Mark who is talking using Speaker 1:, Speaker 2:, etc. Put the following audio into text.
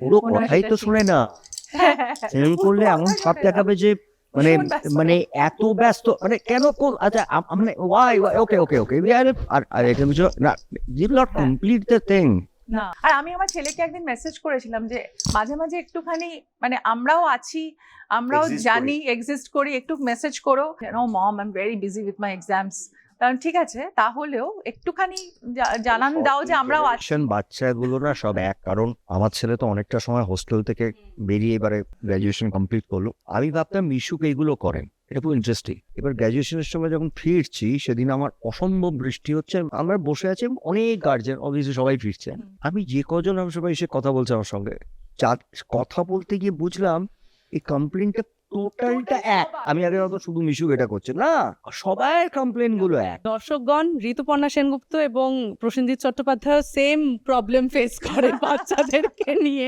Speaker 1: পুরো কথাই তো শুনে না, সেরকম করলে এমন ভাব দেখাবে যে মানে মানে এত ব্যস্ত, মানে কেন আচ্ছা মানে ওয়াই ওকে ওকে ওকে আর এটা বুঝো না, you not complete the thing.
Speaker 2: না, আর আমি আমার ছেলেকে একদিন মেসেজ করেছিলাম যে মাঝে মাঝে একটুখানি মানে আমরাও আছি, আমরাও জানি এক্সিস্ট করি, একটু মেসেজ করো। No mom, I am very busy with my exams. কারণ ঠিক আছে, তাহলেও একটুখানি জানান দাও যে আমরাও আছি।
Speaker 1: বাচ্চাগুলো না সব এক, কারণ আমার ছেলে তো অনেকটা সময় হোস্টেল থেকে বেরিয়ে এবারে গ্র্যাজুয়েশন কমপ্লিট করলো। আমি ভাবতাম মিশুক এইগুলো করেন, এটা খুব ইন্টারেস্টিং। এবার গ্র্যাজুয়েশনের সময় যখন ফিরছি সেদিন আমার অসম্ভব বৃষ্টি হচ্ছে, আমরা বসে আছি, অনেক গার্জেন অবভিয়াসলি সবাই ফিরছে, আমি যে কজন আমি সবাই এসে কথা বলছে আমার সঙ্গে, কথা বলতে গিয়ে বুঝলাম এই কমপ্লেনটা টোটালটা এক। আমি আগে হয়তো শুধু মিশুক এটা করছে না, সবাই কমপ্লেন গুলো এক।
Speaker 3: দর্শকগণ, ঋতুপর্ণা সেনগুপ্ত এবং Prosenjit Chattopadhyay same problem face করে বাচ্চাদেরকে নিয়ে।